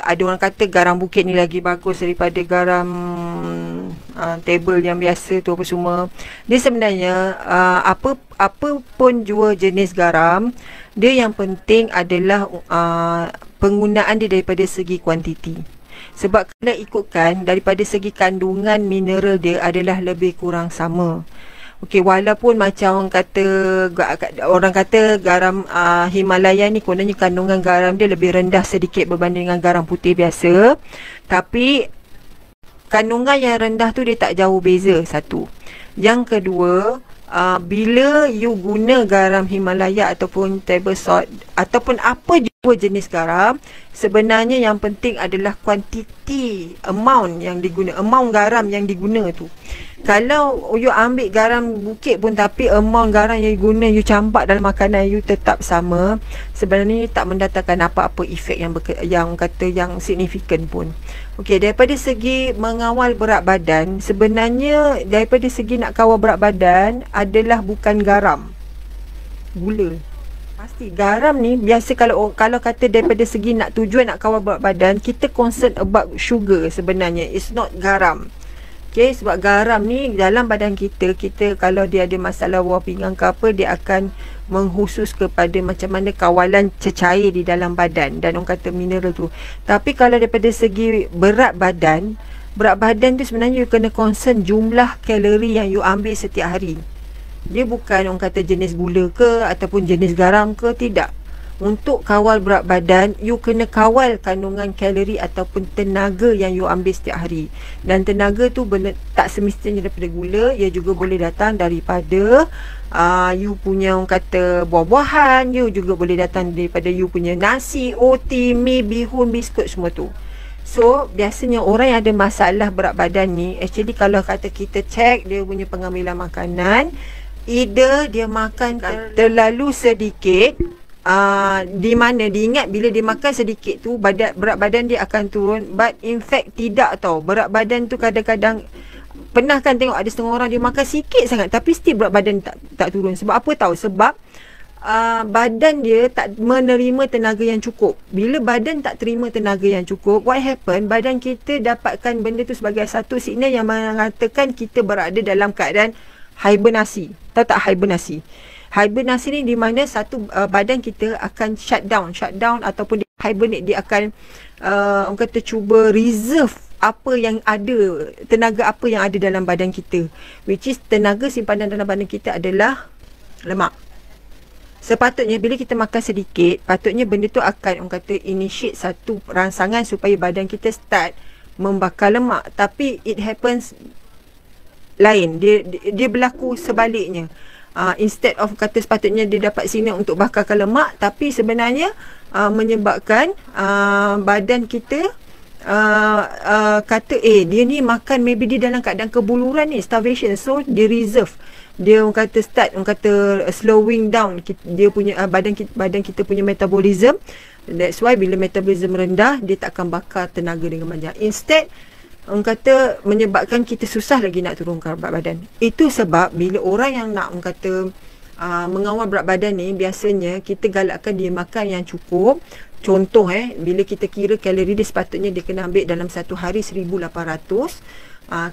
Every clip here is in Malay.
ada orang kata garam bukit ni lagi bagus daripada garam table yang biasa tu apa semua. Dia sebenarnya apa pun jua jenis garam, dia yang penting adalah penggunaan dia daripada segi kuantiti. Sebab kalau ikutkan daripada segi kandungan mineral dia adalah lebih kurang sama. Okey, walaupun macam orang kata garam Himalaya ni kononnya kandungan garam dia lebih rendah sedikit berbanding dengan garam putih biasa, tapi kandungan yang rendah tu dia tak jauh beza, satu. Yang kedua, bila you guna garam Himalaya ataupun table salt ataupun apa jua jenis garam, sebenarnya yang penting adalah kuantiti, amount garam yang diguna tu. Kalau you ambil garam bukit pun tapi amount garam yang you guna, you campak dalam makanan you tetap sama, sebenarnya tak mendatangkan apa-apa efek yang signifikan pun. Okey, daripada segi mengawal berat badan, sebenarnya daripada segi nak kawal berat badan adalah bukan garam, gula. Pasti garam ni biasa kalau kata daripada segi tujuan nak kawal berat badan, kita concern about sugar sebenarnya, it's not garam. Okay, sebab garam ni dalam badan kita kalau dia ada masalah buah pinggang ke apa, dia akan mengkhusus kepada macam mana kawalan cecair di dalam badan dan orang kata mineral tu. Tapi kalau daripada segi berat badan tu sebenarnya you kena concern jumlah kalori yang you ambil setiap hari. Dia bukan orang kata jenis gula ke ataupun jenis garam ke, tidak. Untuk kawal berat badan, you kena kawal kandungan kalori ataupun tenaga yang you ambil setiap hari. Dan tenaga tu tak semestinya daripada gula, ia juga boleh datang daripada you punya orang kata buah-buahan, you juga boleh datang daripada you punya nasi, roti, mi, bihun, biskut, semua tu. So, biasanya orang yang ada masalah berat badan ni, actually kalau kata kita check dia punya pengambilan makanan, either dia makan terlalu sedikit, di mana diingat bila dia makan sedikit tu berat badan dia akan turun, but in fact tidak tau. Berat badan tu kadang-kadang, pernah kan tengok ada setengah orang dia makan sikit sangat tapi still berat badan tak turun. Sebab apa tahu? Sebab badan dia tak menerima tenaga yang cukup. Bila badan tak terima tenaga yang cukup, what happen? Badan kita dapatkan benda tu sebagai satu signal yang mengatakan kita berada dalam keadaan hibernasi. Tahu tak hibernasi? Hibernasi ni di mana badan kita akan shutdown ataupun dia hibernate, dia akan orang kata cuba reserve apa yang ada, tenaga apa yang ada dalam badan kita, which is tenaga simpanan dalam badan kita adalah lemak. Sepatutnya bila kita makan sedikit, patutnya benda tu akan orang kata initiate satu rangsangan supaya badan kita start membakar lemak, tapi it happens lain, dia berlaku sebaliknya. Instead of kata sepatutnya dia dapat signal untuk bakarkan lemak, tapi sebenarnya menyebabkan badan kita kata dia ni makan, maybe dia dalam keadaan kebuluran ni, starvation, so dia reserve, dia orang kata start slowing down dia punya badan kita punya metabolism. That's why bila metabolism rendah, dia tak akan bakar tenaga dengan banyak. Instead orang kata menyebabkan kita susah lagi nak turunkan berat badan. Itu sebab bila orang yang nak orang kata mengawal berat badan ni, biasanya kita galakkan dia makan yang cukup. Contoh bila kita kira kalori dia, sepatutnya dia kena ambil dalam satu hari 1800.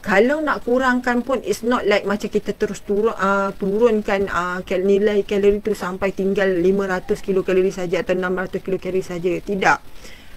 Kalau nak kurangkan pun, it's not like macam kita terus turunkan nilai kalori tu sampai tinggal 500 kilokalori saja atau 600 kilokalori saja. Tidak.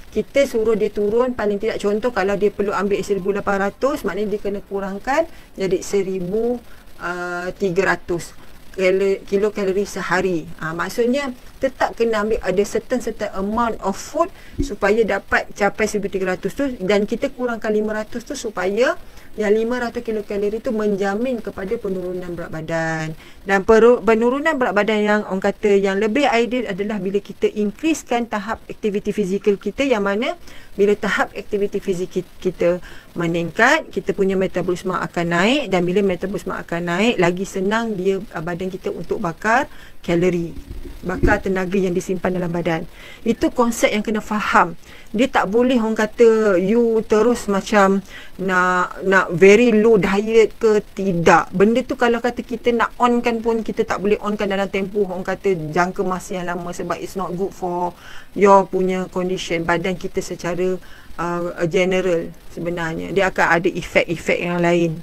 Kita suruh dia turun paling tidak, contoh kalau dia perlu ambil 1800, maknanya dia kena kurangkan jadi 1300 kilokalori sehari. Maksudnya tetap kena ambil ada certain amount of food supaya dapat capai 1300 tu, dan kita kurangkan 500 tu supaya yang 500 kilokalori tu menjamin kepada penurunan berat badan. Dan penurunan berat badan yang orang kata yang lebih ideal adalah bila kita increasekan tahap aktiviti fizikal kita, yang mana bila tahap aktiviti fizik kita meningkat, kita punya metabolisme akan naik, dan bila metabolisme akan naik, lagi senang dia badan kita untuk bakar kalori, bakar tenaga yang disimpan dalam badan. Itu konsep yang kena faham. Dia tak boleh orang kata you terus macam nak very low diet ke, tidak. Benda tu kalau kata kita nak onkan pun kita tak boleh onkan dalam tempoh orang kata jangka masa yang lama, sebab it's not good for your punya condition badan kita secara general. Sebenarnya dia akan ada efek-efek yang lain.